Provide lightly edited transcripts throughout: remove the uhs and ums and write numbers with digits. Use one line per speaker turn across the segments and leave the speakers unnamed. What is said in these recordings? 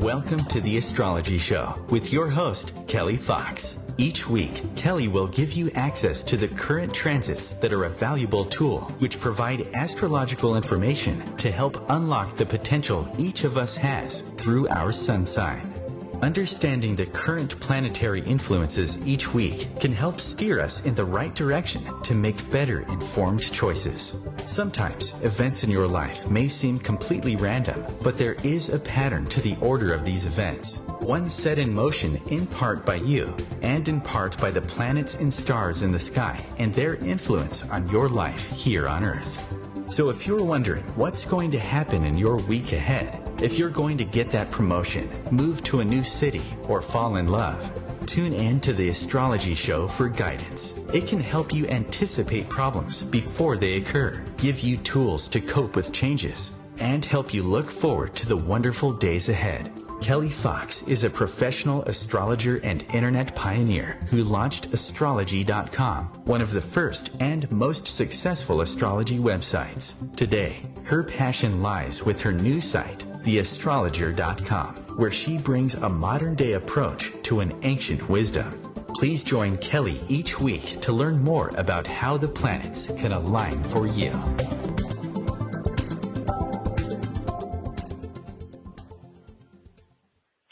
Welcome to the Astrology Show with your host, Kelly Fox. Each week, Kelly will give you access to the current transits that are a valuable tool which provide astrological information to help unlock the potential each of us has through our sun sign. Understanding the current planetary influences each week can help steer us in the right direction to make better informed choices. Sometimes, events in your life may seem completely random, but there is a pattern to the order of these events. One set in motion in part by you, and in part by the planets and stars in the sky and their influence on your life here on Earth. So if you're wondering what's going to happen in your week ahead, if you're going to get that promotion, move to a new city, or fall in love, tune in to the Astrology Show for guidance. It can help you anticipate problems before they occur, give you tools to cope with changes, and help you look forward to the wonderful days ahead. Kelly Fox is a professional astrologer and internet pioneer who launched astrology.com, one of the first and most successful astrology websites. Today, her passion lies with her new site, theastrologer.com, where she brings a modern-day approach to an ancient wisdom. Please join Kelly each week to learn more about how the planets can align for you.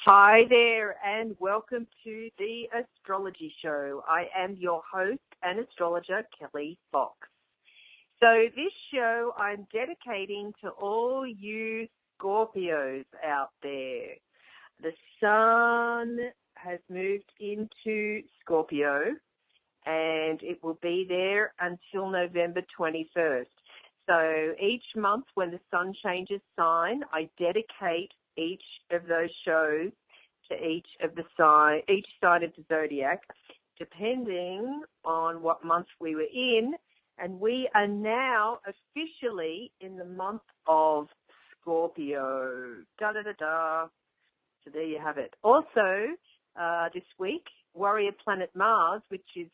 Hi there, and welcome to the Astrology Show. I am your host and astrologer, Kelly Fox. So this show I'm dedicating to all you Scorpios out there. The sun has moved into Scorpio, and it will be there until November 21st. So each month when the sun changes sign, I dedicate each of those shows to each sign of the zodiac, depending on what month we were in. And we are now officially in the month of Scorpio. Da-da-da-da. So there you have it. Also, this week, warrior planet Mars, which is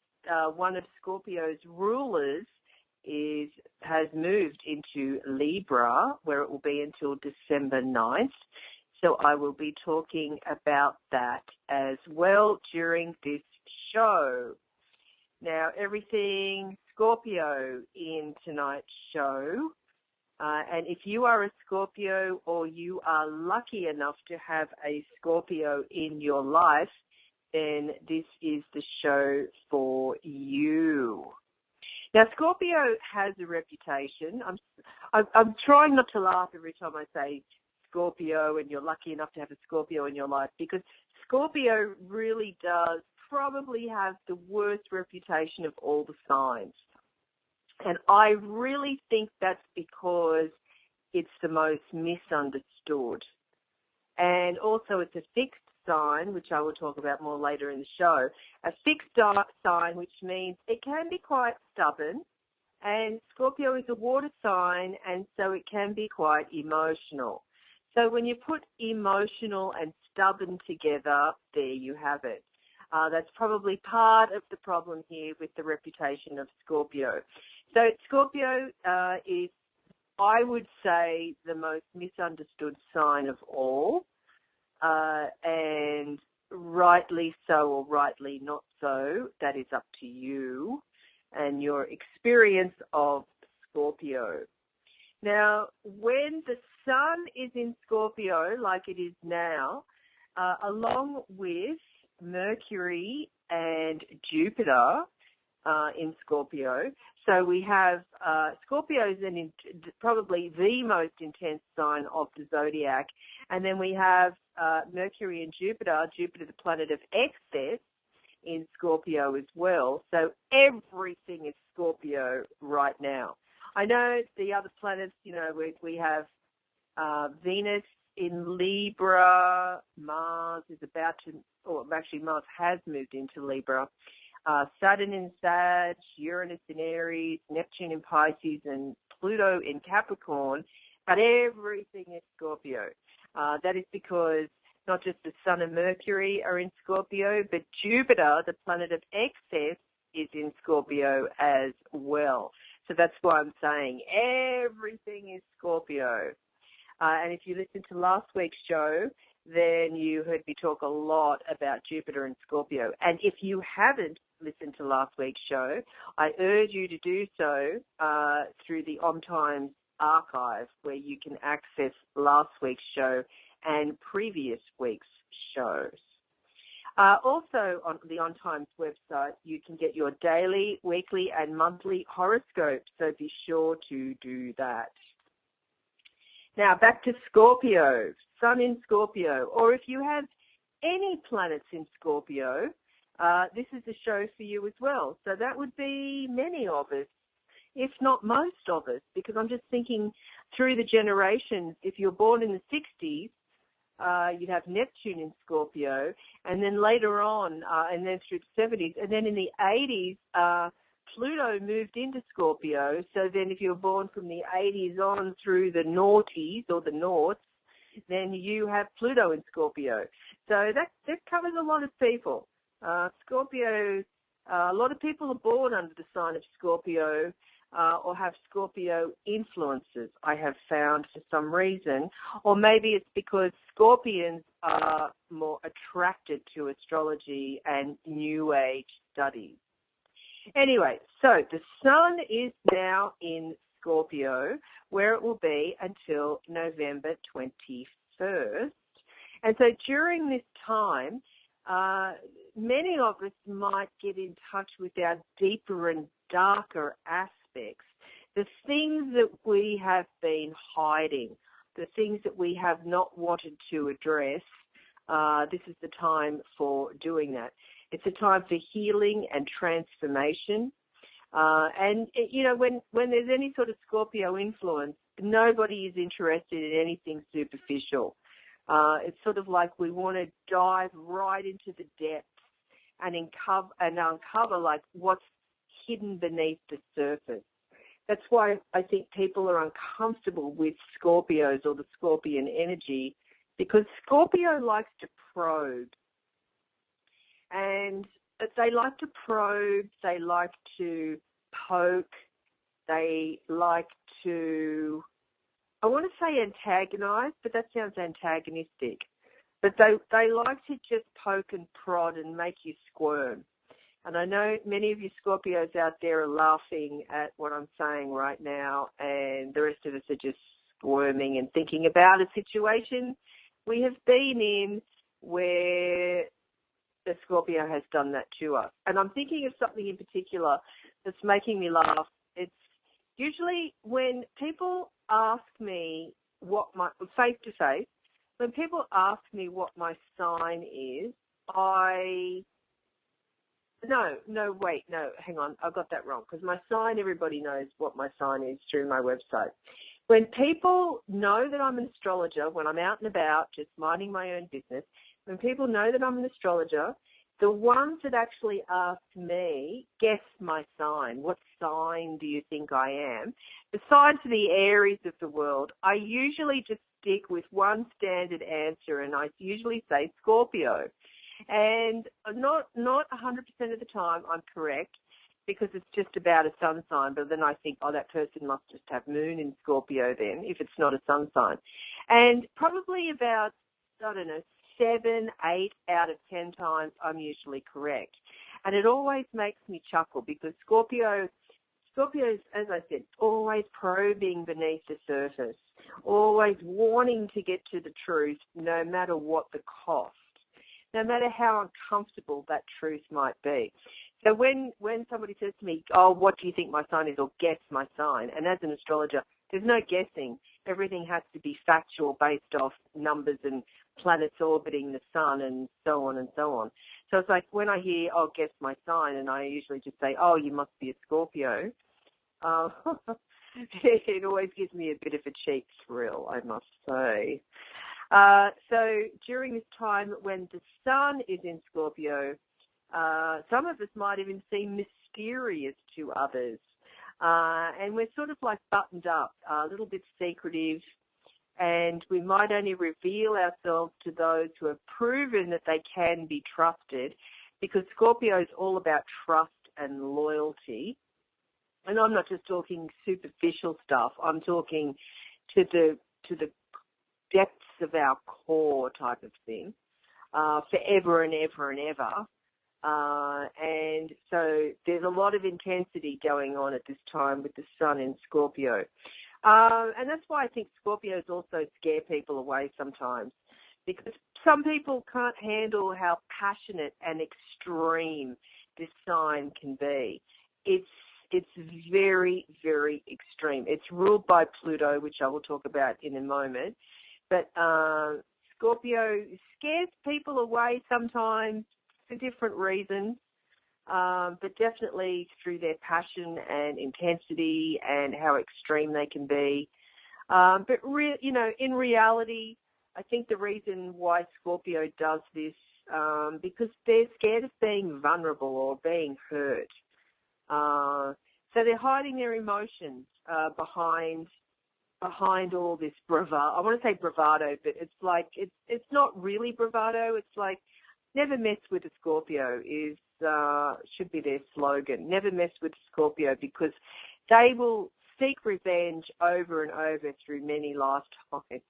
one of Scorpio's rulers, has moved into Libra, where it will be until December 9th. So I will be talking about that as well during this show. Now, everything Scorpio in tonight's show. And if you are a Scorpio or you are lucky enough to have a Scorpio in your life, then this is the show for you. Now, Scorpio has a reputation. I'm trying not to laugh every time I say Scorpio and you're lucky enough to have a Scorpio in your life, because Scorpio really does probably have the worst reputation of all the signs. And I really think that's because it's the most misunderstood. And also it's a fixed sign, which I will talk about more later in the show. A fixed sign, which means it can be quite stubborn. And Scorpio is a water sign, and so it can be quite emotional. So when you put emotional and stubborn together, there you have it. That's probably part of the problem here with the reputation of Scorpio. So Scorpio is, I would say, the most misunderstood sign of all, and rightly so or rightly not so, that is up to you and your experience of Scorpio. Now, when the sun is in Scorpio, like it is now, along with Mercury and Jupiter in Scorpio, so we have Scorpio is probably the most intense sign of the zodiac, and then we have Mercury and Jupiter the planet of excess, in Scorpio as well. So everything is Scorpio right now. I know the other planets, we have Venus in Libra, Mars is Mars has moved into Libra, Saturn in Sag, Uranus in Aries, Neptune in Pisces, and Pluto in Capricorn, but everything is Scorpio. That is because not just the Sun and Mercury are in Scorpio, but Jupiter, the planet of excess, is in Scorpio as well. So that's why I'm saying everything is Scorpio. And if you listen to last week's show, then you heard me talk a lot about Jupiter and Scorpio. And if you haven't listened to last week's show, I urge you to do so through the OMTimes archive, where you can access last week's show and previous week's shows. Also, on the OMTimes website, you can get your daily, weekly, and monthly horoscope, so be sure to do that. Now, back to Scorpio, Sun in Scorpio, or if you have any planets in Scorpio, this is the show for you as well. So that would be many of us, if not most of us, because I'm just thinking through the generations. If you're born in the 60s, you'd have Neptune in Scorpio, and then later on, and then through the 70s, and then in the 80s, Pluto moved into Scorpio. So then if you're born from the 80s on through the noughties or the noughts, then you have Pluto in Scorpio. So that covers a lot of people. Scorpio, a lot of people are born under the sign of Scorpio, or have Scorpio influences, I have found, for some reason. Or maybe it's because Scorpions are more attracted to astrology and New Age studies. Anyway, so the Sun is now in Scorpio, where it will be until November 21st. And so during this time, many of us might get in touch with our deeper and darker aspects, the things that we have been hiding, the things that we have not wanted to address. This is the time for doing that. It's a time for healing and transformation. And, you know, when there's any sort of Scorpio influence, nobody is interested in anything superficial. It's sort of like we want to dive right into the depths and uncover like what's hidden beneath the surface. That's why I think people are uncomfortable with Scorpios or the Scorpion energy, because Scorpio likes to probe. And they like to probe, they like to poke, they like to, I want to say antagonize, but that sounds antagonistic. But they like to just poke and prod and make you squirm. And I know many of you Scorpios out there are laughing at what I'm saying right now, and the rest of us are just squirming and thinking about a situation we have been in where the Scorpio has done that to us. And I'm thinking of something in particular that's making me laugh. It's usually when people ask me what my, face to face, when people ask me what my sign is, hang on, I got that wrong, because my sign, everybody knows what my sign is through my website. When people know that I'm an astrologer, when I'm out and about just minding my own business, when people know that I'm an astrologer, the ones that actually ask me, guess my sign, what sign do you think I am? Besides the Aries of the world, I usually just stick with one standard answer, and I usually say Scorpio. And not 100% of the time I'm correct, because it's just about a sun sign, but then I think, oh, that person must just have moon in Scorpio then, if it's not a sun sign. And probably about, 7, 8 out of 10 times I'm usually correct. And it always makes me chuckle, because Scorpio's, as I said, always probing beneath the surface, always wanting to get to the truth no matter what the cost, no matter how uncomfortable that truth might be. So when somebody says to me, oh, what do you think my sign is, or guess my sign, and as an astrologer, there's no guessing. Everything has to be factual, based off numbers and planets orbiting the sun and so on and so on. So it's like when I hear, oh, guess my sign, and I usually just say, oh, you must be a Scorpio. It always gives me a bit of a cheap thrill, I must say. So during this time when the sun is in Scorpio, some of us might even seem mysterious to others. And we're sort of like buttoned up, a little bit secretive, and we might only reveal ourselves to those who have proven that they can be trusted, because Scorpio is all about trust and loyalty. And I'm not just talking superficial stuff. I'm talking to the depths of our core type of thing, forever and ever and ever. And so there's a lot of intensity going on at this time with the sun in Scorpio. And that's why I think Scorpios also scare people away sometimes, because some people can't handle how passionate and extreme this sign can be. It's very, very extreme. It's ruled by Pluto, which I will talk about in a moment. But Scorpio scares people away sometimes for different reasons, but definitely through their passion and intensity and how extreme they can be. But in reality, I think the reason why Scorpio does this, because they're scared of being vulnerable or being hurt. So they're hiding their emotions behind all this bravado. I want to say bravado, but it's like it's not really bravado. It's like never mess with a Scorpio should be their slogan. Never mess with a Scorpio, because they will seek revenge over and over through many lifetimes.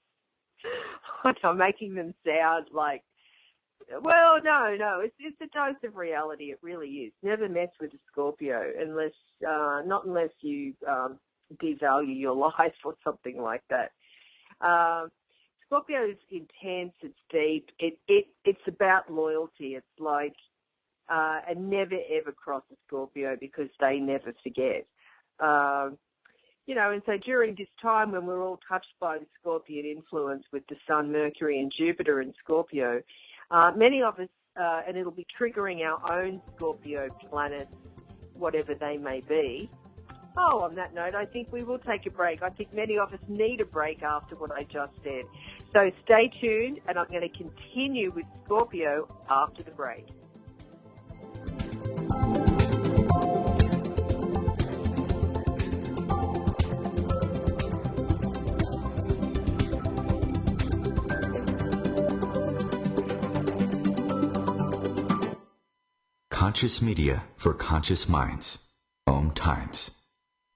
I'm making them sound like, well, no, it's a dose of reality. It really is. Never mess with a Scorpio not unless you devalue your life or something like that. Scorpio is intense. It's deep. It's about loyalty. It's like, and never ever cross a Scorpio, because they never forget. And so during this time when we're all touched by the Scorpion influence with the Sun, Mercury, and Jupiter in Scorpio, many of us, and it'll be triggering our own Scorpio planets, whatever they may be. Oh, on that note, I think we will take a break. I think many of us need a break after what I just said. So stay tuned, and I'm going to continue with Scorpio after the break.
Conscious media for conscious minds. OMTimes.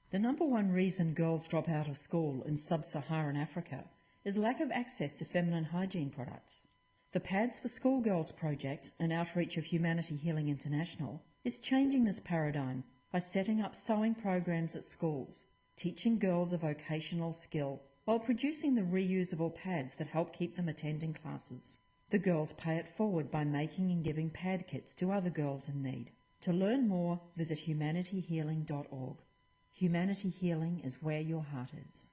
The number one reason girls drop out of school in sub-Saharan Africa is lack of access to feminine hygiene products. The Pads for Schoolgirls project, an outreach of Humanity Healing International, is changing this paradigm by setting up sewing programs at schools, teaching girls a vocational skill while producing the reusable pads that help keep them attending classes. The girls pay it forward by making and giving pad kits to other girls in need. To learn more, visit humanityhealing.org. Humanity Healing is where your heart is.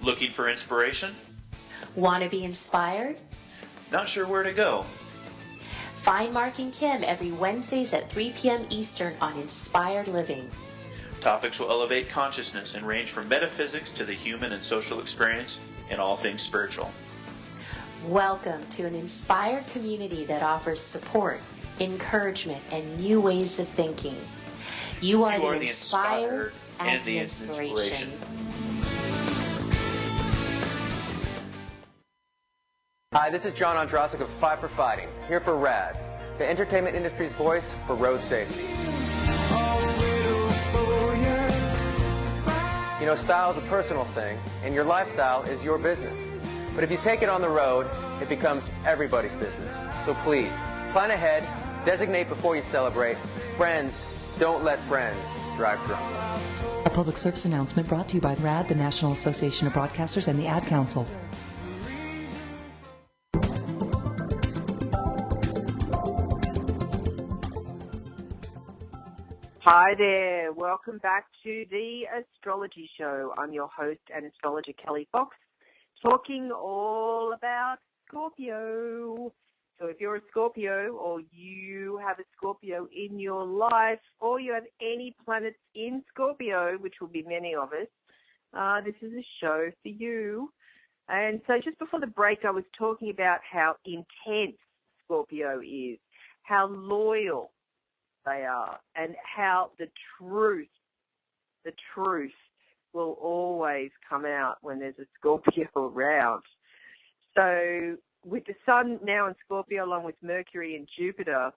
Looking for inspiration?
Want to be inspired?
Not sure where to go?
Find Mark and Kim every Wednesdays at 3 p.m. Eastern on Inspired Living.
Topics will elevate consciousness and range from metaphysics to the human and social experience and all things spiritual.
Welcome to an inspired community that offers support, encouragement, and new ways of thinking. You are the inspired and the inspiration.
Hi, this is John Ondrasik of Five for Fighting, here for RAD, the entertainment industry's voice for road safety. You know, style is a personal thing, and your lifestyle is your business. But if you take it on the road, it becomes everybody's business. So please, plan ahead, designate before you celebrate. Friends, don't let friends drive drunk.
A public service announcement brought to you by RAD, the National Association of Broadcasters, and the Ad Council.
Hi there. Welcome back to the Astrology Show. I'm your host and astrologer, Kelly Fox, talking all about Scorpio. So if you're a Scorpio, or you have a Scorpio in your life, or you have any planets in Scorpio, which will be many of us, this is a show for you. And so just before the break, I was talking about how intense Scorpio is, how loyal they are, and how the truth will always come out when there's a Scorpio around. So with the Sun now in Scorpio, along with Mercury and Jupiter,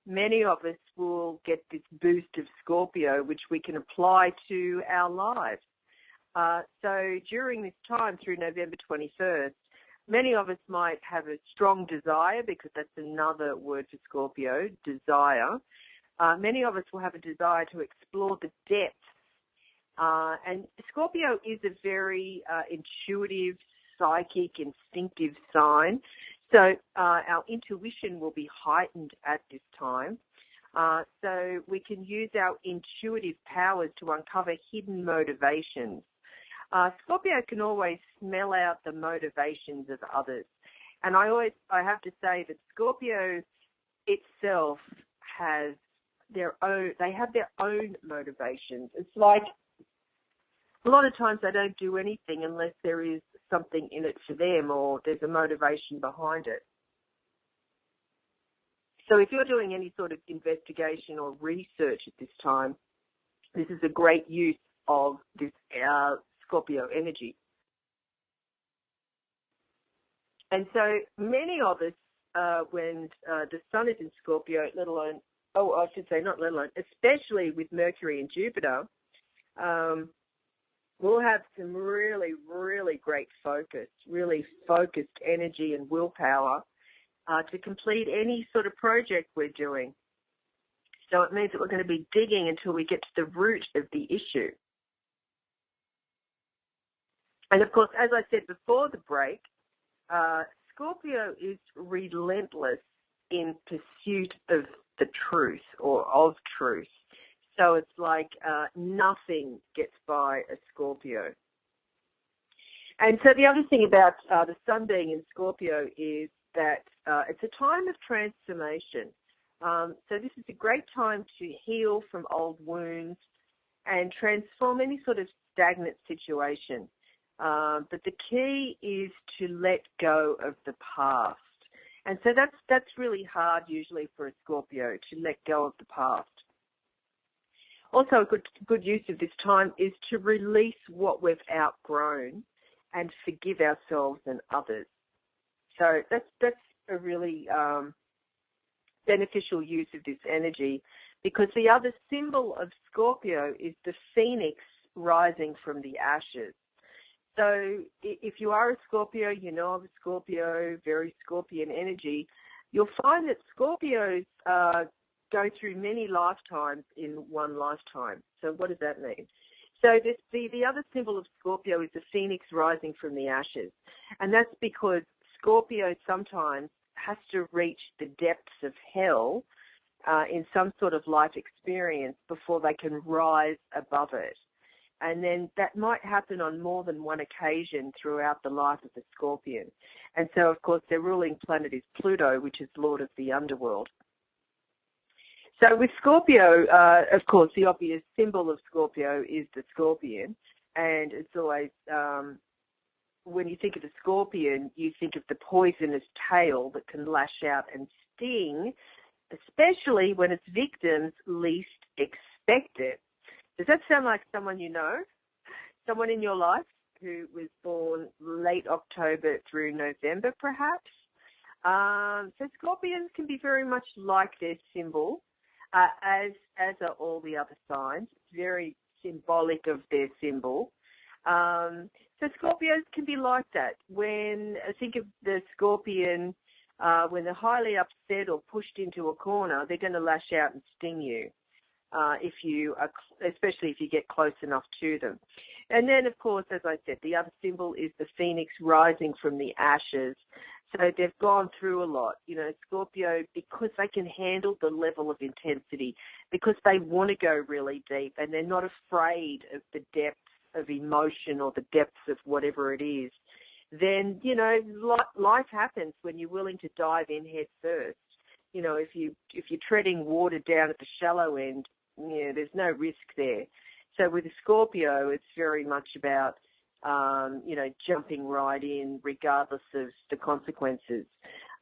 many of us will get this boost of Scorpio, which we can apply to our lives. So during this time through November 21st, many of us might have a strong desire, because that's another word for Scorpio, desire. Many of us will have a desire to explore the depths. And Scorpio is a very intuitive, psychic, instinctive sign. So our intuition will be heightened at this time. So we can use our intuitive powers to uncover hidden motivations. Scorpio can always smell out the motivations of others. And I have to say that Scorpio itself has their own motivations. It's like a lot of times they don't do anything unless there is something in it for them or there's a motivation behind it. So if you're doing any sort of investigation or research at this time, this is a great use of this Scorpio energy. And so many of us, when the sun is in Scorpio, especially with Mercury and Jupiter, we'll have some really, really great focus, really focused energy and willpower to complete any sort of project we're doing. So it means that we're going to be digging until we get to the root of the issue. And of course, as I said before the break, Scorpio is relentless in pursuit of the truth or of truth. So it's like nothing gets by a Scorpio. And so the other thing about the sun being in Scorpio is that it's a time of transformation. So this is a great time to heal from old wounds and transform any sort of stagnant situation. But the key is to let go of the past. And so that's really hard usually for a Scorpio, to let go of the past. Also, a good use of this time is to release what we've outgrown and forgive ourselves and others. So that's a really beneficial use of this energy, because the other symbol of Scorpio is the phoenix rising from the ashes. So if you are a Scorpio, you know of a Scorpio, very Scorpion energy, you'll find that Scorpios go through many lifetimes in one lifetime. So what does that mean? So the other symbol of Scorpio is the phoenix rising from the ashes. And that's because Scorpio sometimes has to reach the depths of hell in some sort of life experience before they can rise above it. And then that might happen on more than one occasion throughout the life of the Scorpion. And so, of course, their ruling planet is Pluto, which is Lord of the Underworld. So with Scorpio, of course, the obvious symbol of Scorpio is the Scorpion. And it's always, when you think of the Scorpion, you think of the poisonous tail that can lash out and sting, especially when its victims least expect it. Does that sound like someone you know? Someone in your life who was born late October through November, perhaps? So Scorpions can be very much like their symbol, as are all the other signs. It's very symbolic of their symbol. So Scorpios can be like that. When I think of the Scorpion, when they're highly upset or pushed into a corner, they're going to lash out and sting you. Especially if you get close enough to them. And then, of course, as I said, the other symbol is the phoenix rising from the ashes. So they've gone through a lot. You know, Scorpio, because they can handle the level of intensity, because they want to go really deep and they're not afraid of the depths of emotion or the depths of whatever it is, then, you know, life happens when you're willing to dive in head first. You know, if you're treading water down at the shallow end, yeah, there's no risk there. So with a Scorpio, it's very much about, jumping right in regardless of the consequences.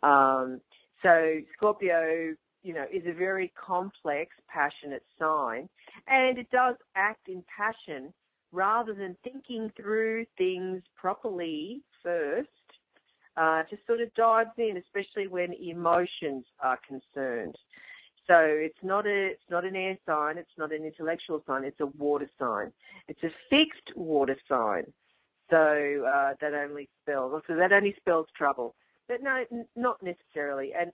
So Scorpio, is a very complex, passionate sign, and it does act in passion rather than thinking through things properly first. Just sort of dives in, especially when emotions are concerned. So it's not an air sign, it's not an intellectual sign, it's a water sign. It's a fixed water sign. So that only spells trouble. But no, not necessarily. And,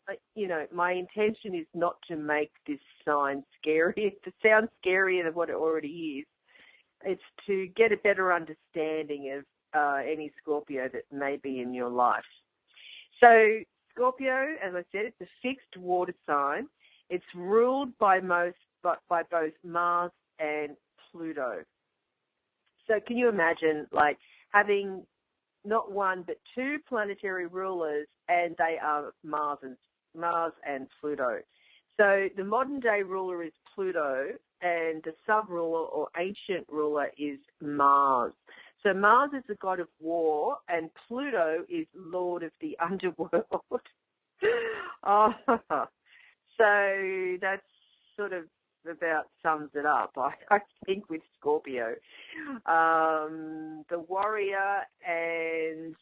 my intention is not to make this sign scary, to sound scarier than what it already is. It's to get a better understanding of any Scorpio that may be in your life. So Scorpio, as I said, it's a fixed water sign. It's ruled by both Mars and Pluto. So can you imagine, having not one but two planetary rulers, and they are Mars and Pluto. So the modern day ruler is Pluto, and the sub-ruler or ancient ruler is Mars. So Mars is the god of war, and Pluto is lord of the underworld. So that's sort of about sums it up, I think, with Scorpio. The warrior and,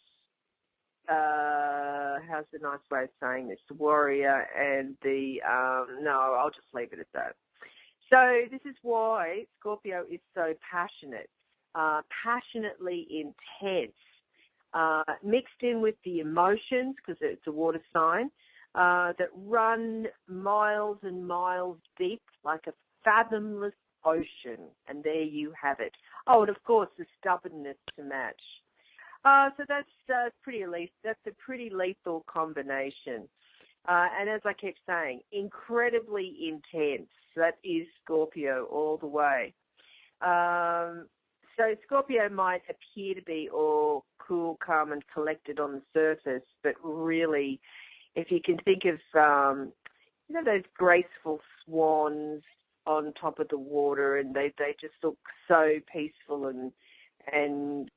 how's the nice way of saying this? The warrior and no, I'll just leave it at that. So this is why Scorpio is so passionate, passionately intense, mixed in with the emotions, because it's a water sign, that run miles and miles deep like a fathomless ocean. And there you have it. Oh, and of course the stubbornness to match. So that's a pretty lethal combination. And as I kept saying, incredibly intense. That is Scorpio all the way. So Scorpio might appear to be all cool, calm, and collected on the surface, but really, if you can think of, those graceful swans on top of the water, and they just look so peaceful and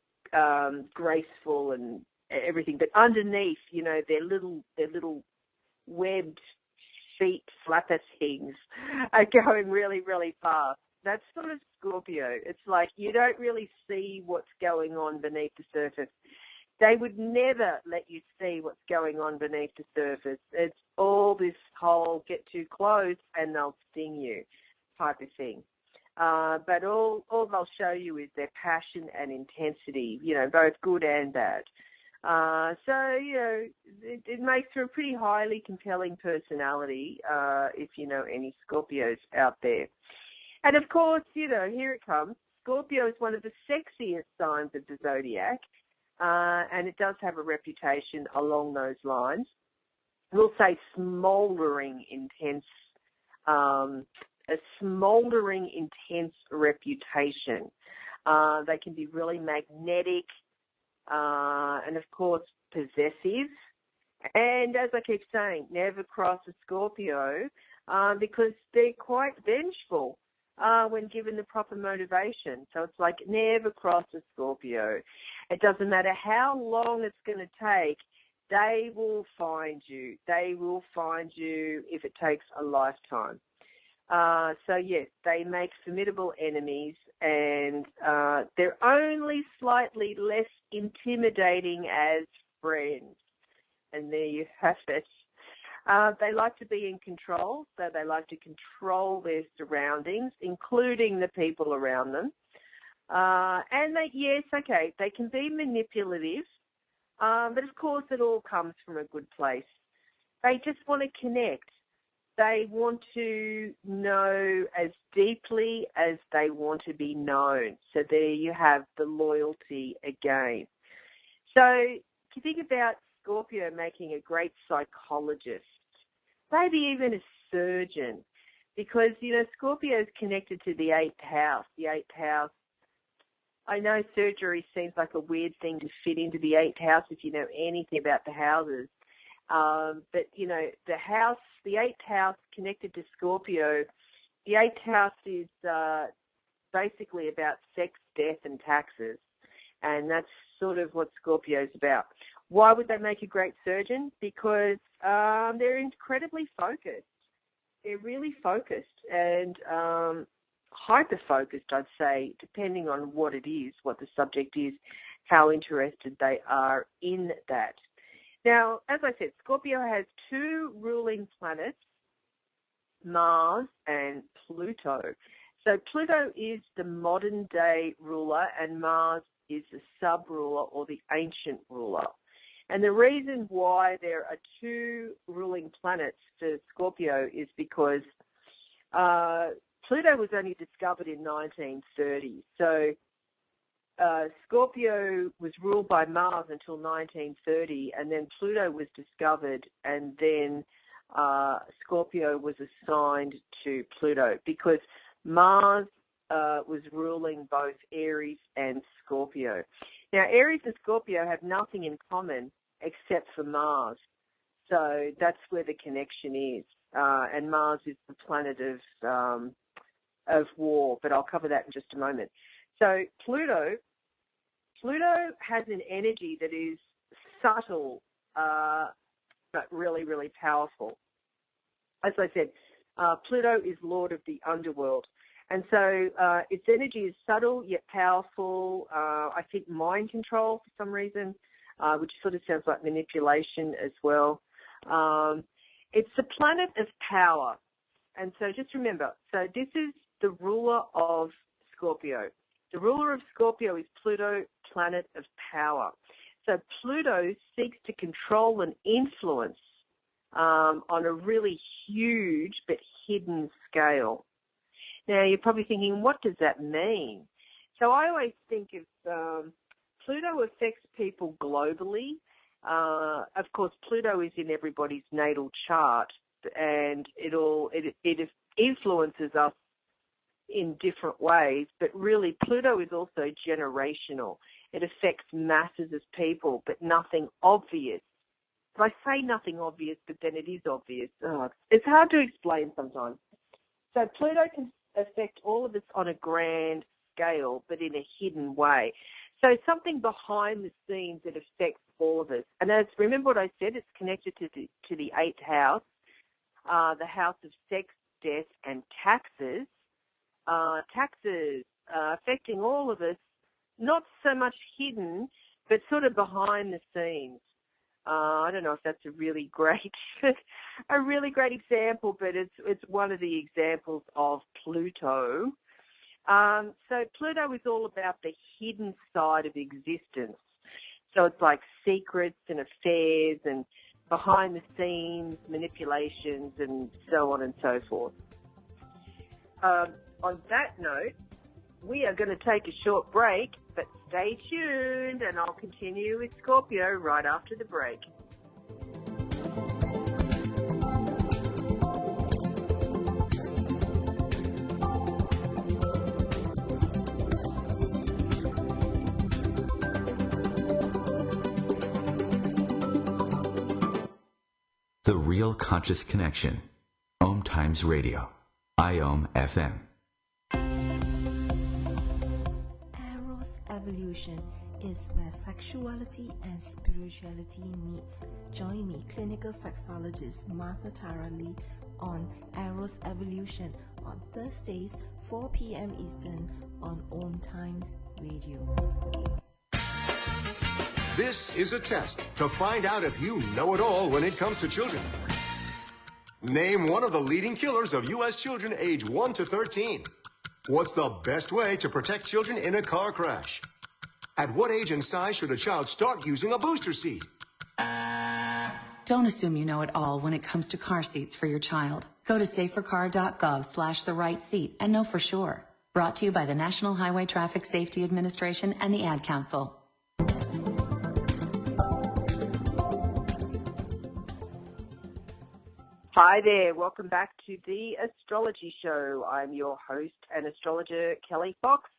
graceful and everything. But underneath, their little webbed feet flapper things are going really, really fast. That's sort of Scorpio. It's like you don't really see what's going on beneath the surface. They would never let you see what's going on beneath the surface. It's all this whole get too close and they'll sting you type of thing. But all they'll show you is their passion and intensity, both good and bad. It makes for a pretty highly compelling personality if you know any Scorpios out there. And of course, here it comes. Scorpio is one of the sexiest signs of the zodiac, and it does have a reputation along those lines. We'll say smouldering, intense reputation. They can be really magnetic, and of course possessive. And as I keep saying, never cross a Scorpio because they're quite vengeful when given the proper motivation. So it's like never cross a Scorpio. It doesn't matter how long it's going to take. They will find you. They will find you if it takes a lifetime. So yes, they make formidable enemies, and they're only slightly less intimidating as friends. And there you have it. They like to be in control, so they like to control their surroundings, including the people around them. And they can be manipulative, but of course it all comes from a good place. They just want to connect. They want to know as deeply as they want to be known. So there you have the loyalty again. So if you think about Scorpio making a great psychologist, maybe even a surgeon, because, Scorpio is connected to the 8th house. The 8th house, I know surgery seems like a weird thing to fit into the 8th house if you know anything about the houses. But, the 8th house connected to Scorpio, the 8th house is basically about sex, death, and taxes. And that's sort of what Scorpio's about. Why would they make a great surgeon? Because they're incredibly focused. They're really focused and hyper-focused, I'd say, depending on what it is, what the subject is, how interested they are in that. Now, as I said, Scorpio has 2 ruling planets, Mars and Pluto. So Pluto is the modern day ruler and Mars is the sub-ruler or the ancient ruler. And the reason why there are two ruling planets for Scorpio is because Pluto was only discovered in 1930. So Scorpio was ruled by Mars until 1930, and then Pluto was discovered, and then Scorpio was assigned to Pluto because Mars was ruling both Aries and Scorpio. Now, Aries and Scorpio have nothing in common except for Mars. So that's where the connection is. And Mars is the planet of war, but I'll cover that in just a moment. So Pluto has an energy that is subtle, but really, really powerful. As I said, Pluto is lord of the underworld. And so its energy is subtle yet powerful. I think mind control for some reason, which sort of sounds like manipulation as well. It's the planet of power. And so just remember, so this is the ruler of Scorpio. The ruler of Scorpio is Pluto, planet of power. So Pluto seeks to control and influence on a really huge but hidden scale. Now, you're probably thinking, what does that mean? So I always think of Pluto affects people globally. Of course, Pluto is in everybody's natal chart, and it influences us in different ways, but really Pluto is also generational. It affects masses of people, but nothing obvious. So I say nothing obvious, but then it is obvious. It's hard to explain sometimes. So Pluto can affect all of us on a grand scale, but in a hidden way. So something behind the scenes that affects all of us. And as remember what I said, it's connected to the 8th house, the house of sex, death, and taxes. Taxes affecting all of us, not so much hidden, but sort of behind the scenes. I don't know if that's a really great example, but it's one of the examples of Pluto. So Pluto is all about the hidden side of existence. So it's like secrets and affairs and behind the scenes manipulations and so on and so forth. On that note, we are going to take a short break, but stay tuned and I'll continue with Scorpio right after the break.
The Real Conscious Connection. OMTimes Radio. IOM FM.
Eros Evolution is where sexuality and spirituality meets. Join me, clinical sexologist Martha Tara Lee, on Eros Evolution on Thursdays, 4 p.m. Eastern on OMTimes Radio.
This is a test to find out if you know it all when it comes to children. Name one of the leading killers of U.S. children age 1 to 13. What's the best way to protect children in a car crash? At what age and size should a child start using a booster seat?
Don't assume you know it all when it comes to car seats for your child. Go to safercar.gov/the-right-seat and know for sure. Brought to you by the National Highway Traffic Safety Administration and the Ad Council.
Hi there, welcome back to the Astrology Show. I'm your host and astrologer, Kelly Fox,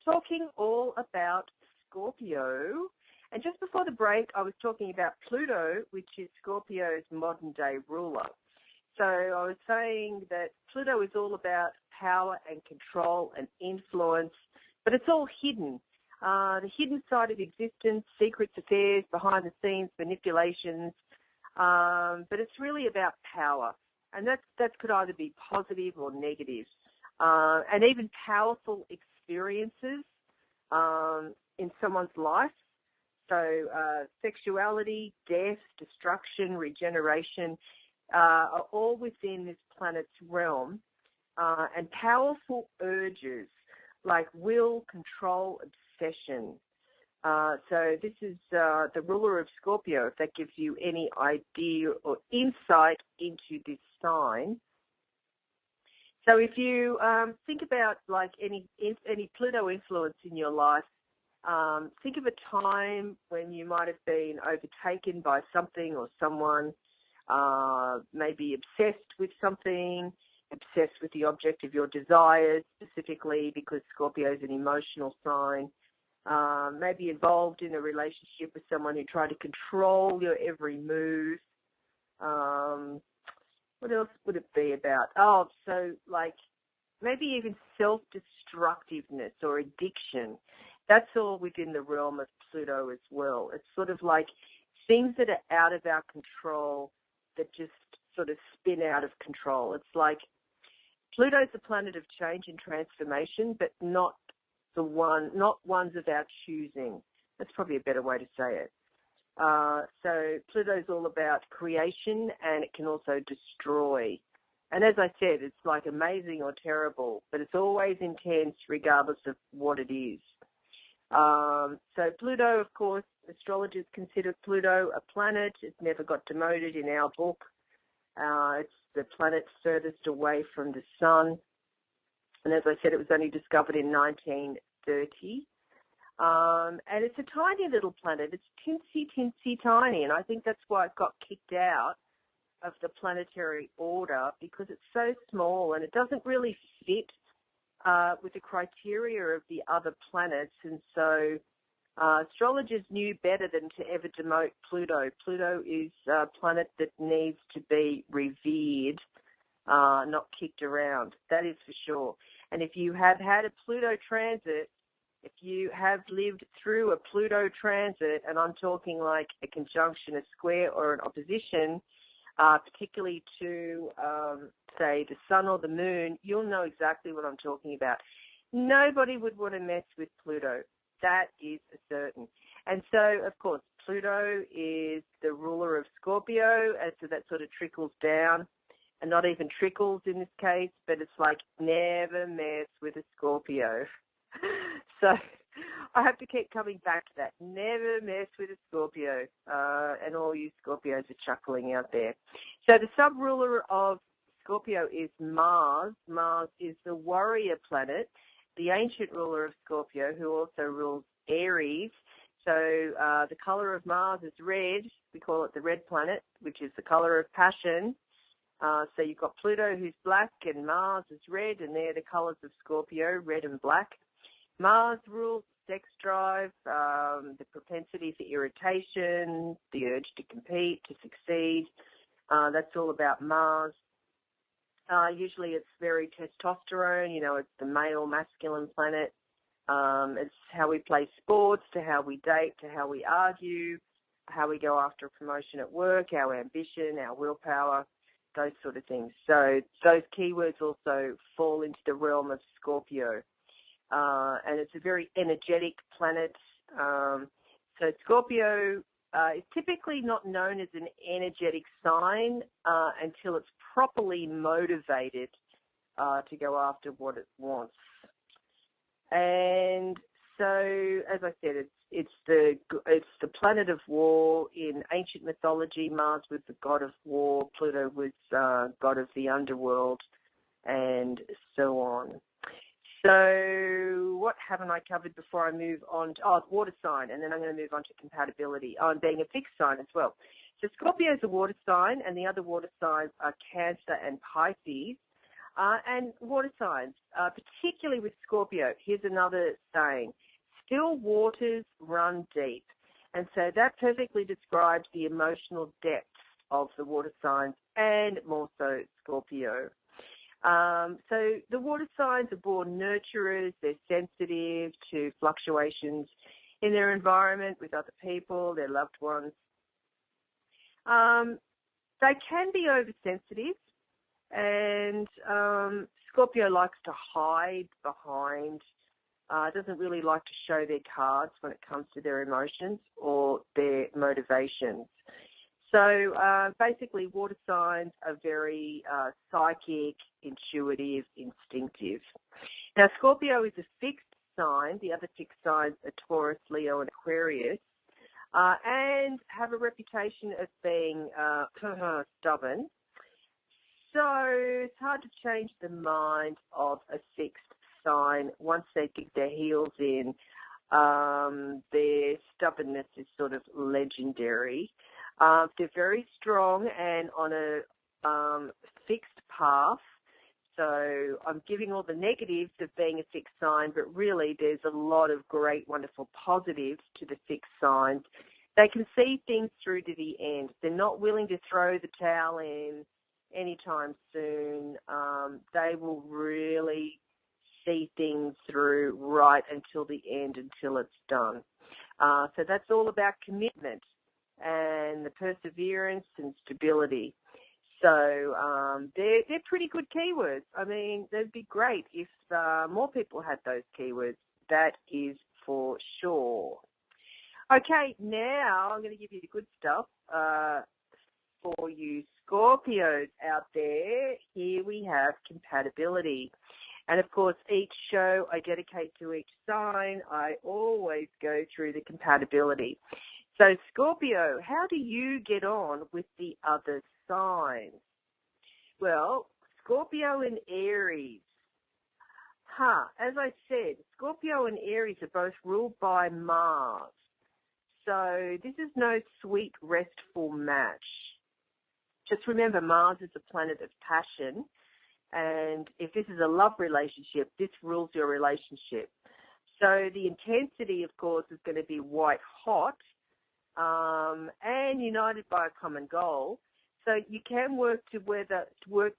talking all about Scorpio. And just before the break, I was talking about Pluto, which is Scorpio's modern-day ruler. So I was saying that Pluto is all about power and control and influence, but it's all hidden. The hidden side of existence, secrets, affairs, behind the scenes, manipulations, but it's really about power, and that could either be positive or negative, and even powerful experiences in someone's life. So sexuality, death, destruction, regeneration, are all within this planet's realm, and powerful urges like will, control, obsession. So this is the ruler of Scorpio, if that gives you any idea or insight into this sign. So if you think about like any Pluto influence in your life, think of a time when you might have been overtaken by something or someone, maybe obsessed with something, obsessed with the object of your desires, specifically because Scorpio is an emotional sign. Maybe involved in a relationship with someone who tried to control your every move. What else would it be about? Oh, so like maybe even self-destructiveness or addiction. That's all within the realm of Pluto as well. It's sort of like things that are out of our control that just sort of spin out of control. It's like Pluto's a planet of change and transformation, but not ones of our choosing. That's probably a better way to say it. So Pluto's all about creation, and it can also destroy. And as I said, it's like amazing or terrible, but it's always intense regardless of what it is. So Pluto, of course, astrologers consider Pluto a planet. It's never got demoted in our book. It's the planet furthest away from the sun. And as I said, it was only discovered in 1930. And it's a tiny little planet. It's teensy tiny. And I think that's why it got kicked out of the planetary order, because it's so small and it doesn't really fit with the criteria of the other planets. And so astrologers knew better than to ever demote Pluto. Pluto is a planet that needs to be revered, not kicked around. That is for sure. And if you have had a Pluto transit, if you have lived through a Pluto transit, and I'm talking like a conjunction, a square, or an opposition, particularly to, say, the sun or the moon, you'll know exactly what I'm talking about. Nobody would want to mess with Pluto. That is certain. And so, of course, Pluto is the ruler of Scorpio, and so that sort of trickles down, and not even trickles in this case, but it's like never mess with a Scorpio. So I have to keep coming back to that. Never mess with a Scorpio. And all you Scorpios are chuckling out there. So the sub-ruler of Scorpio is Mars. Mars is the warrior planet, the ancient ruler of Scorpio, who also rules Aries. So the color of Mars is red. We call it the red planet, which is the color of passion. So you've got Pluto, who's black, and Mars is red, and they're the colors of Scorpio, red and black. Mars rules sex drive, the propensity for irritation, the urge to compete, to succeed. That's all about Mars. Usually it's very testosterone, it's the male masculine planet. It's how we play sports, to how we date, to how we argue, how we go after a promotion at work, our ambition, our willpower, those sort of things. So those keywords also fall into the realm of Scorpio. And it's a very energetic planet. So Scorpio is typically not known as an energetic sign until it's properly motivated to go after what it wants. And so, as I said, it's the planet of war. In ancient mythology, Mars was the god of war, Pluto was god of the underworld, and so on. So what haven't I covered before I move on to, water sign, and then I'm going to move on to compatibility, and being a fixed sign as well. So Scorpio is a water sign, and the other water signs are Cancer and Pisces. And water signs, particularly with Scorpio, here's another saying, still waters run deep. And so that perfectly describes the emotional depth of the water signs, and more so Scorpio. So the water signs are born nurturers. They're sensitive to fluctuations in their environment with other people, their loved ones. They can be oversensitive, and Scorpio likes to hide behind, doesn't really like to show their cards when it comes to their emotions or their motivations. So basically, water signs are very psychic, intuitive, instinctive. Now, Scorpio is a fixed sign. The other fixed signs are Taurus, Leo, and Aquarius, and have a reputation of being stubborn. So it's hard to change the mind of a fixed sign. Once they dig their heels in, their stubbornness is sort of legendary. They're very strong and on a fixed path. So I'm giving all the negatives of being a fixed sign, but really there's a lot of great, wonderful positives to the fixed signs. They can see things through to the end. They're not willing to throw the towel in anytime soon. They will really see things through right until the end, until it's done. So that's all about commitment and the perseverance and stability. So they're pretty good keywords. I mean, they'd be great if more people had those keywords. That is for sure. Okay, now I'm going to give you the good stuff for you Scorpios out there. Here we have compatibility. And, of course, each show I dedicate to each sign, I always go through the compatibility. So, Scorpio, how do you get on with the other signs? Well, Scorpio and Aries. As I said, Scorpio and Aries are both ruled by Mars. So this is no sweet, restful match. Just remember, Mars is a planet of passion. And if this is a love relationship, this rules your relationship. So the intensity, of course, is going to be white hot and united by a common goal. So you can work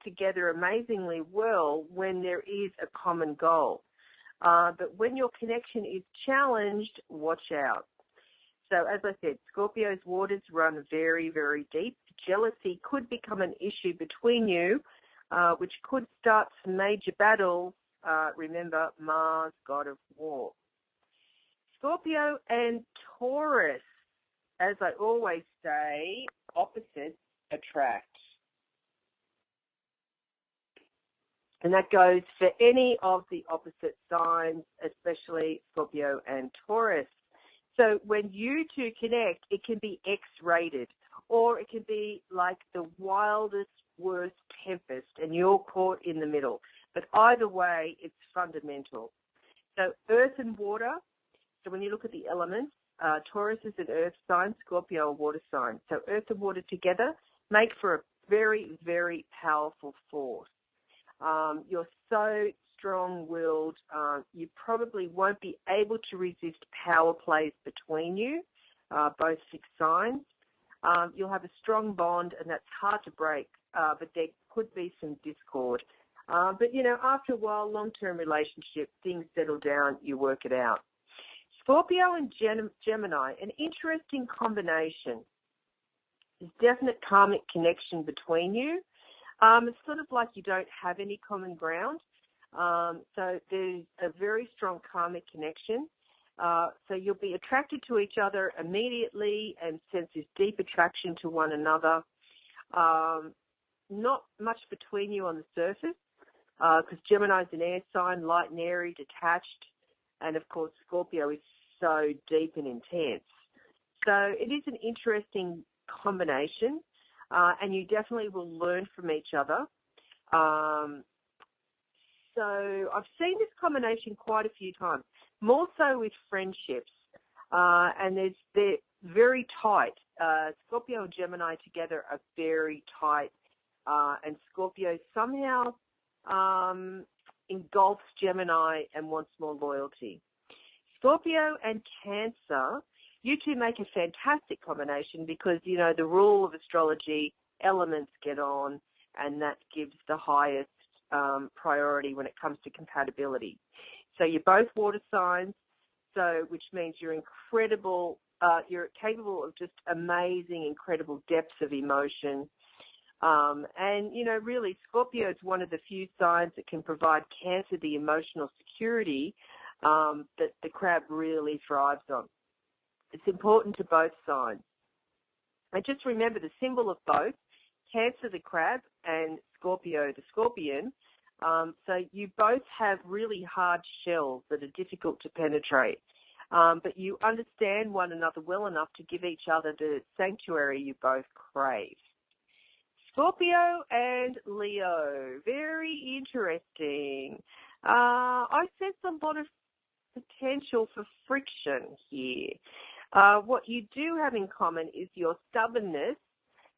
together amazingly well when there is a common goal. But when your connection is challenged, watch out. So as I said, Scorpio's waters run very, very deep. Jealousy could become an issue between you, which could start some major battles. Remember, Mars, god of war. Scorpio and Taurus, as I always say, opposites attract. And that goes for any of the opposite signs, especially Scorpio and Taurus. So when you two connect, it can be X-rated, or it can be like the wildest, worst tempest, and you're caught in the middle. But either way, it's fundamental. So earth and water, so when you look at the elements, Taurus is an earth sign, Scorpio a water sign. So earth and water together make for a very, very powerful force. You're so strong-willed, you probably won't be able to resist power plays between you, both fixed signs. You'll have a strong bond, and that's hard to break, but there could be some discord. But, you know, after a while, long-term relationship, things settle down, you work it out. Scorpio and Gemini, an interesting combination. There's definite karmic connection between you. It's sort of like you don't have any common ground. So there's a very strong karmic connection. So you'll be attracted to each other immediately and sense this deep attraction to one another. Not much between you on the surface, because Gemini's an air sign, light and airy, detached. And, of course, Scorpio is so deep and intense. So it is an interesting combination, and you definitely will learn from each other. So I've seen this combination quite a few times, more so with friendships, and they're very tight. Scorpio and Gemini together are very tight, and Scorpio somehow engulfs Gemini and wants more loyalty. Scorpio and Cancer, you two make a fantastic combination because, you know, the rule of astrology, elements get on, and that gives the highest priority when it comes to compatibility. So you're both water signs, so which means you're incredible, you're capable of just amazing, incredible depths of emotion. And, you know, really, Scorpio is one of the few signs that can provide Cancer the emotional security that the crab really thrives on. It's important to both signs. And just remember the symbol of both, Cancer the crab and Scorpio the scorpion. So you both have really hard shells that are difficult to penetrate. But you understand one another well enough to give each other the sanctuary you both crave. Scorpio and Leo, very interesting. I sense a lot of potential for friction here. What you do have in common is your stubbornness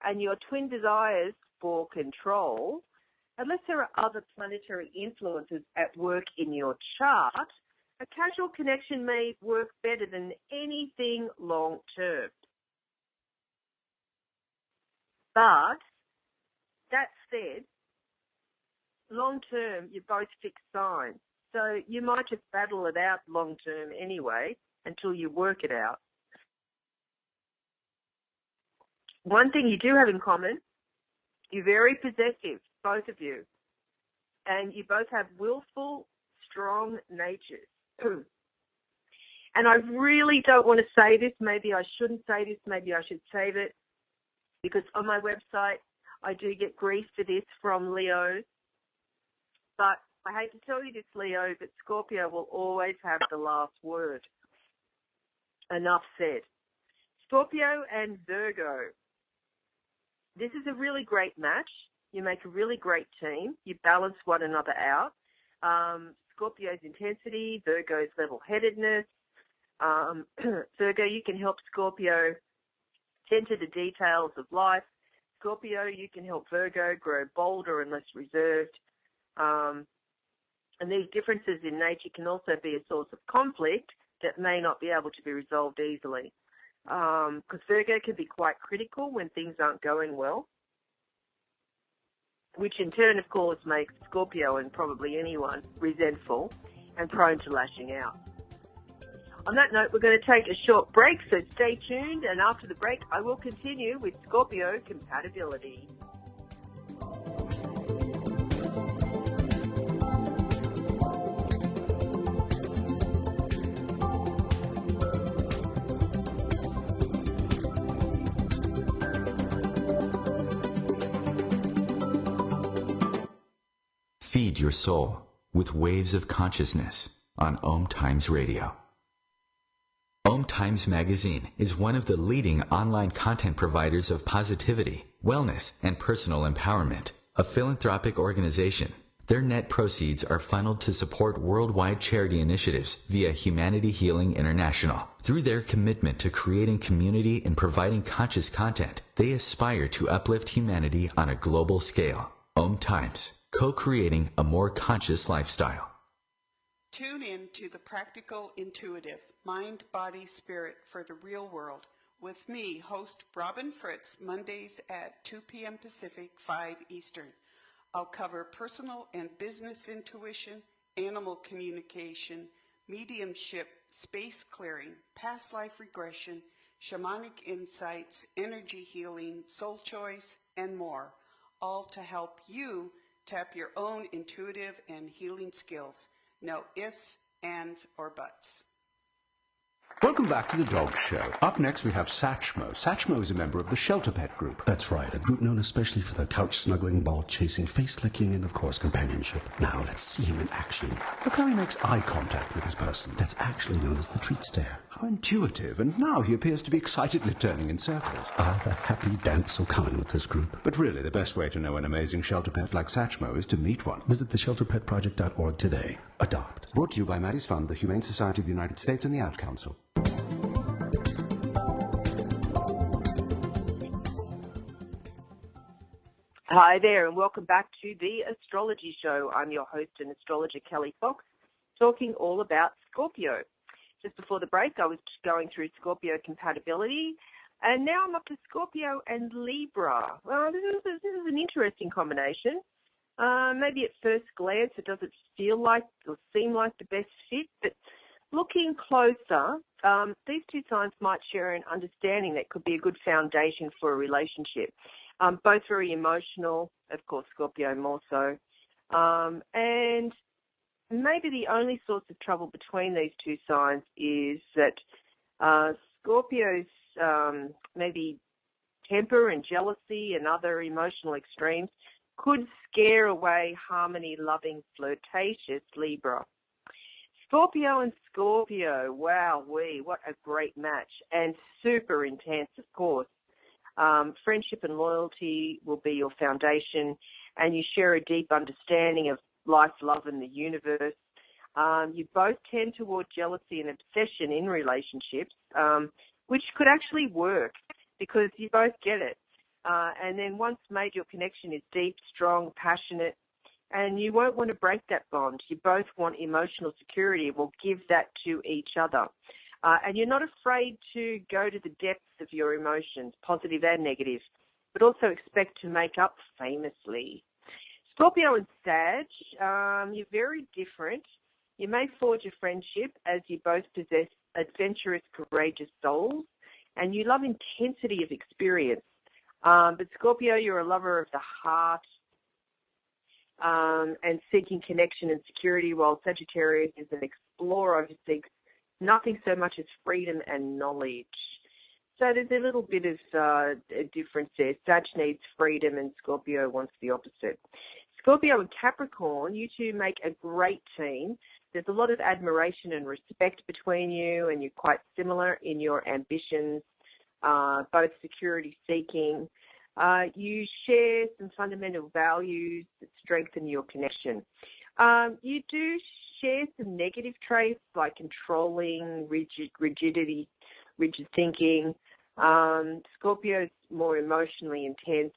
and your twin desires for control. Unless there are other planetary influences at work in your chart, a casual connection may work better than anything long-term. But, that said, long-term, you're both fixed signs. So you might just battle it out long-term anyway until you work it out. One thing you do have in common, you're very possessive, both of you. And you both have willful, strong natures. And I really don't want to say this. Maybe I shouldn't say this. Maybe I should save it. Because on my website, I do get grief for this from Leos. But I hate to tell you this, Leo, but Scorpio will always have the last word. Enough said. Scorpio and Virgo. This is a really great match. You make a really great team. You balance one another out. Scorpio's intensity, Virgo's level-headedness. Virgo, you can help Scorpio tend to the details of life. Scorpio, you can help Virgo grow bolder and less reserved. And these differences in nature can also be a source of conflict that may not be able to be resolved easily. Because Virgo can be quite critical when things aren't going well, which in turn, of course, makes Scorpio and probably anyone resentful and prone to lashing out. On that note, we're going to take a short break, so stay tuned, and after the break, I will continue with Scorpio compatibility.
Feed your soul with waves of consciousness on OMTimes Radio. OMTimes Magazine is one of the leading online content providers of positivity, wellness, and personal empowerment, a philanthropic organization. Their net proceeds are funneled to support worldwide charity initiatives via Humanity Healing International. Through their commitment to creating community and providing conscious content, they aspire to uplift humanity on a global scale. OMTimes, co-creating a more conscious lifestyle.
Tune in to The Practical Intuitive, Mind, Body, Spirit for the Real World with me, host Robin Fritz, Mondays at 2 p.m. Pacific, 5 Eastern. I'll cover personal and business intuition, animal communication, mediumship, space clearing, past life regression, shamanic insights, energy healing, soul choice, and more, all to help you tap your own intuitive and healing skills. No ifs, ands, or buts.
Welcome back to the Dog Show. Up next, we have Satchmo. Satchmo is a member of the Shelter Pet Group.
That's right, a group known especially for their couch-snuggling, ball-chasing, face-licking, and, of course, companionship. Now, let's see him in action.
Look how he makes eye contact with his person.
That's actually known as the treat stare.
How intuitive, and now he appears to be excitedly turning in circles.
Ah, the happy dance so common with this group.
But really, the best way to know an amazing shelter pet like Satchmo is to meet one.
Visit theshelterpetproject.org today. Adopt.
Brought to you by Maddie's Fund, the Humane Society of the United States, and the Ad Council.
Hi there, and welcome back to the Astrology Show. I'm your host and astrologer, Kelly Fox, talking all about Scorpio. Just before the break, I was going through Scorpio compatibility, and now I'm up to Scorpio and Libra. Well, this is an interesting combination. Maybe at first glance it doesn't feel like or seem like the best fit, but looking closer, these two signs might share an understanding that could be a good foundation for a relationship. Both very emotional, of course, Scorpio more so. And maybe the only source of trouble between these two signs is that Scorpio's maybe temper and jealousy and other emotional extremes could scare away harmony-loving, flirtatious Libra. Scorpio and Scorpio, wow-wee, what a great match, and super intense, of course. Friendship and loyalty will be your foundation, and you share a deep understanding of life, love, and the universe. You both tend toward jealousy and obsession in relationships, which could actually work because you both get it. And then once made, your connection is deep, strong, passionate, and you won't want to break that bond. You both want emotional security and will give that to each other. And you're not afraid to go to the depths of your emotions, positive and negative, but also expect to make up famously. Scorpio and Sag, you're very different. You may forge a friendship as you both possess adventurous, courageous souls, and you love intensity of experience. But Scorpio, you're a lover of the heart and seeking connection and security, while Sagittarius is an explorer who seeks nothing so much as freedom and knowledge. So there's a little bit of a difference there. Sag needs freedom and Scorpio wants the opposite. Scorpio and Capricorn, you two make a great team. There's a lot of admiration and respect between you, and you're quite similar in your ambitions, both security seeking. You share some fundamental values that strengthen your connection. You do share some negative traits like controlling, rigid thinking. Scorpio is more emotionally intense,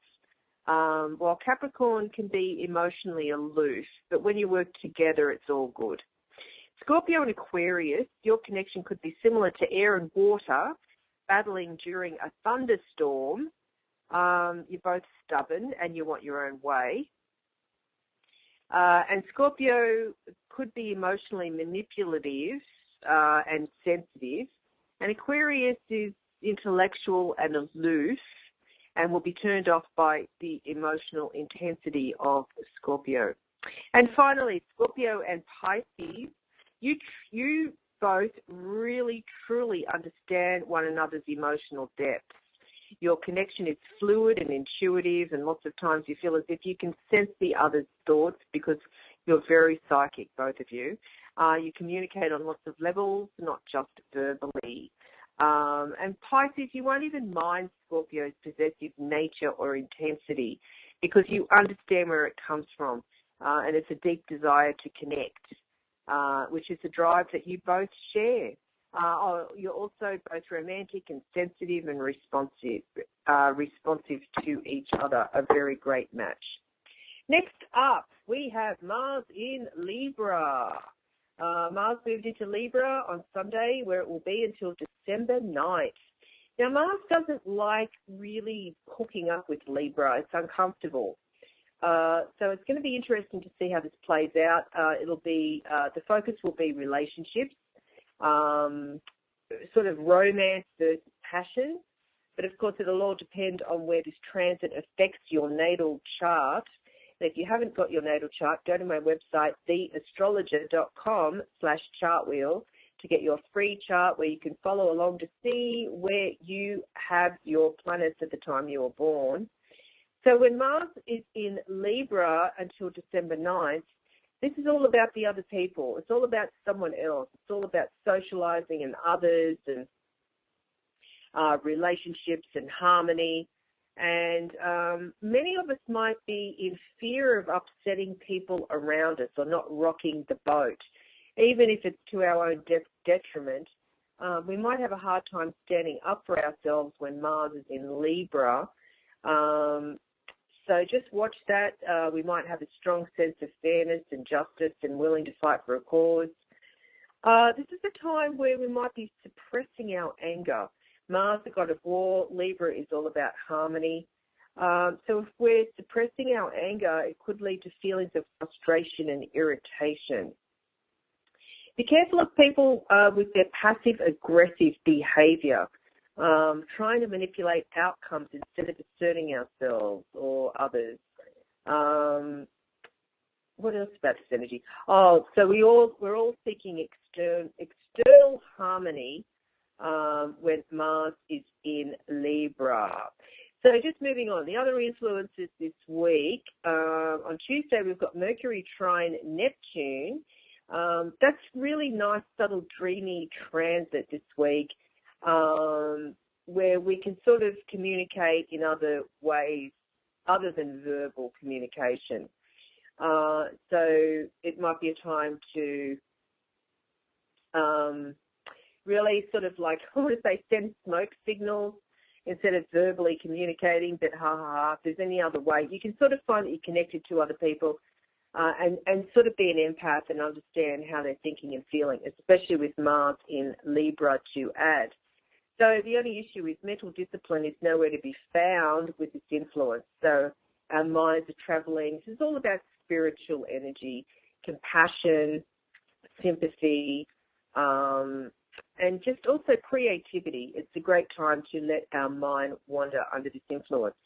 while Capricorn can be emotionally aloof, but when you work together, it's all good. Scorpio and Aquarius, your connection could be similar to air and water, battling during a thunderstorm. You're both stubborn and you want your own way. And Scorpio could be emotionally manipulative and sensitive. And Aquarius is intellectual and aloof and will be turned off by the emotional intensity of Scorpio. And finally, Scorpio and Pisces, you both really, truly understand one another's emotional depth. Your connection is fluid and intuitive, and lots of times you feel as if you can sense the other's thoughts because you're very psychic, both of you. You communicate on lots of levels, not just verbally. And Pisces, you won't even mind Scorpio's possessive nature or intensity because you understand where it comes from, and it's a deep desire to connect, which is a drive that you both share. You're also both romantic and sensitive and responsive to each other. A very great match. Next up, we have Mars in Libra. Mars moved into Libra on Sunday, where it will be until December 9th. Now, Mars doesn't like really hooking up with Libra. It's uncomfortable. So it's going to be interesting to see how this plays out. It'll be the focus will be relationships. Sort of romance versus passion, but of course it'll all depend on where this transit affects your natal chart. And if you haven't got your natal chart, go to my website, theastrologer.com/chartwheel, to get your free chart where you can follow along to see where you have your planets at the time you were born. So when Mars is in Libra until December 9th, this is all about the other people. It's all about someone else. It's all about socializing and others and relationships and harmony. And many of us might be in fear of upsetting people around us or not rocking the boat. Even if it's to our own detriment, we might have a hard time standing up for ourselves when Mars is in Libra. So just watch that. We might have a strong sense of fairness and justice and willing to fight for a cause. This is a time where we might be suppressing our anger. Mars, the god of war, Libra is all about harmony. So if we're suppressing our anger, it could lead to feelings of frustration and irritation. Be careful of people with their passive-aggressive behavior. Trying to manipulate outcomes instead of asserting ourselves or others. What else about this energy? Oh, so we're all seeking external harmony when Mars is in Libra. So just moving on, the other influences this week, on Tuesday we've got Mercury trine Neptune. That's really nice, subtle, dreamy transit this week, where we can sort of communicate in other ways other than verbal communication. So it might be a time to really sort of like, I want to say, send smoke signals instead of verbally communicating, but if there's any other way, you can sort of find that you're connected to other people and sort of be an empath and understand how they're thinking and feeling, especially with Mars in Libra to add. So the only issue is mental discipline is nowhere to be found with this influence. So our minds are traveling. This is all about spiritual energy, compassion, sympathy, and just also creativity. It's a great time to let our mind wander under this influence.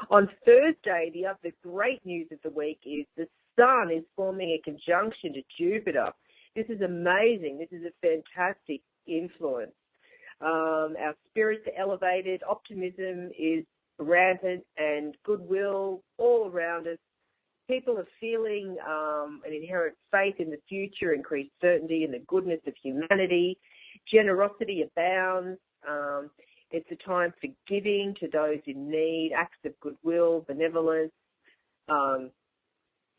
On Thursday, the other great news of the week is the Sun is forming a conjunction to Jupiter. This is amazing. This is a fantastic influence. Our spirits are elevated, optimism is rampant, and goodwill all around us. People are feeling an inherent faith in the future, increased certainty in the goodness of humanity. Generosity abounds. It's a time for giving to those in need, acts of goodwill, benevolence.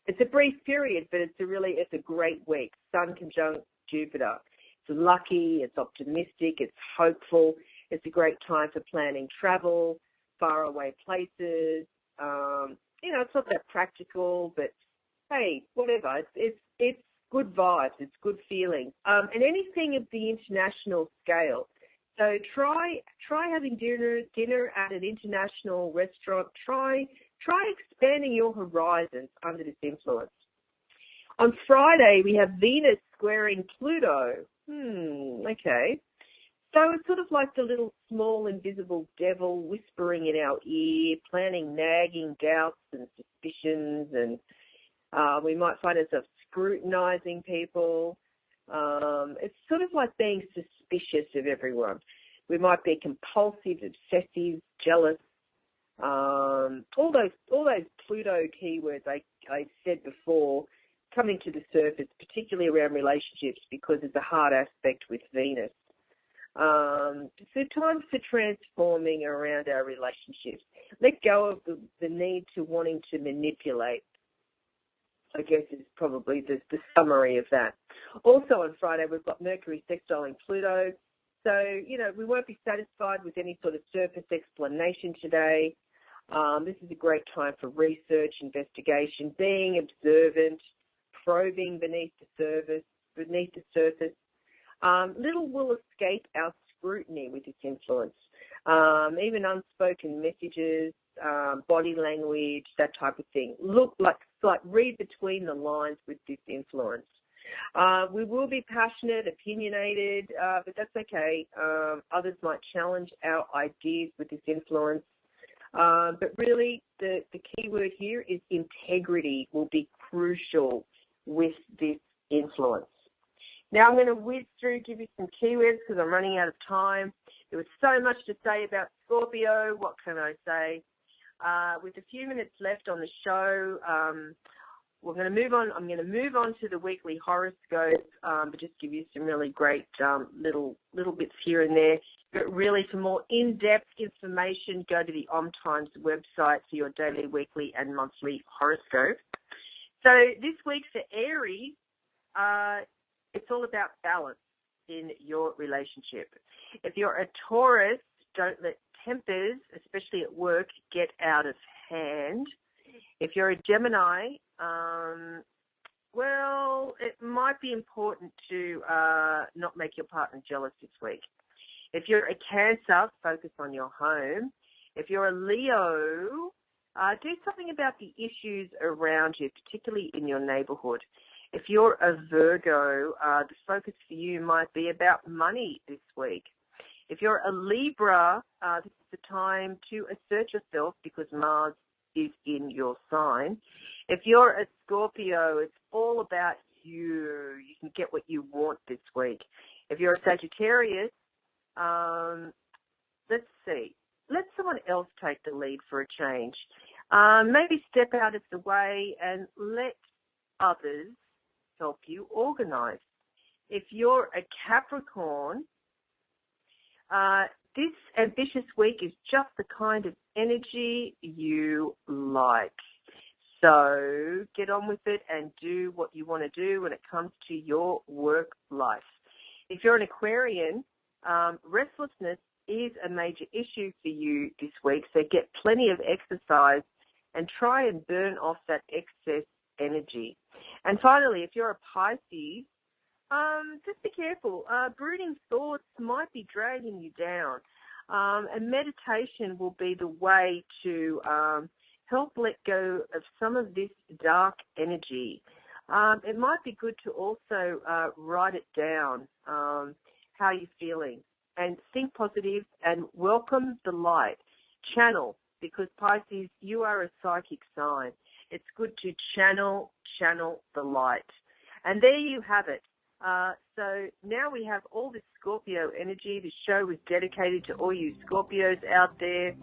It's a brief period, but it's a great week. Sun conjunct Jupiter. It's lucky, it's optimistic, it's hopeful. It's a great time for planning travel, faraway places. It's not that practical, but hey, whatever. It's good vibes. It's good feeling. And anything of the international scale. So try having dinner at an international restaurant. Try expanding your horizons under this influence. On Friday, we have Venus squaring Pluto. Okay. So it's sort of like the little small invisible devil whispering in our ear, planning nagging doubts and suspicions, and we might find ourselves scrutinizing people. It's sort of like being suspicious of everyone. We might be compulsive, obsessive, jealous. All those Pluto keywords I said before coming to the surface, particularly around relationships, because there's a hard aspect with Venus. So times for transforming around our relationships. Let go of the need to wanting to manipulate, I guess, is probably the summary of that. Also on Friday, we've got Mercury sextiling Pluto. So, we won't be satisfied with any sort of surface explanation today. This is a great time for research, investigation, being observant, probing beneath the surface. Little will escape our scrutiny with this influence. Even unspoken messages, body language, that type of thing. Look like read between the lines with this influence. We will be passionate, opinionated, but that's okay. Others might challenge our ideas with this influence. But really, the key word here is integrity will be crucial with this influence. Now I'm going to whiz through, give you some keywords because I'm running out of time. There was so much to say about Scorpio. What can I say? With a few minutes left on the show, we're going to move on. I'm going to move on to the weekly horoscope, but just give you some really great little bits here and there. But really, for more in-depth information, go to the OMTimes website for your daily, weekly, and monthly horoscope. So this week for Aries, it's all about balance in your relationship. If you're a Taurus, don't let tempers, especially at work, get out of hand. If you're a Gemini, it might be important to not make your partner jealous this week. If you're a Cancer, focus on your home. If you're a Leo, do something about the issues around you, particularly in your neighborhood. If you're a Virgo, the focus for you might be about money this week. If you're a Libra, this is the time to assert yourself because Mars is in your sign. If you're a Scorpio, it's all about you. You can get what you want this week. If you're a Sagittarius, let's see. let someone else take the lead for a change. Maybe step out of the way and let others help you organize. If you're a Capricorn, this ambitious week is just the kind of energy you like. So get on with it and do what you want to do when it comes to your work life. If you're an Aquarian, restlessness is a major issue for you this week, so get plenty of exercise and try and burn off that excess energy. And finally, if you're a Pisces, just be careful. Brooding thoughts might be dragging you down, and meditation will be the way to help let go of some of this dark energy. It might be good to also write it down, how you're feeling, and think positive and welcome the light. Channel, because Pisces, you are a psychic sign. It's good to channel the light. And there you have it. So now we have all this Scorpio energy. The show is dedicated to all you Scorpios out there.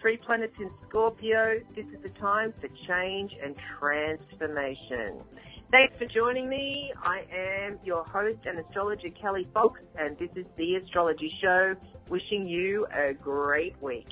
3 planets in Scorpio. This is the time for change and transformation. Thanks for joining me. I am your host and astrologer, Kelly Fox, and this is The Astrology Show. Wishing you a great week.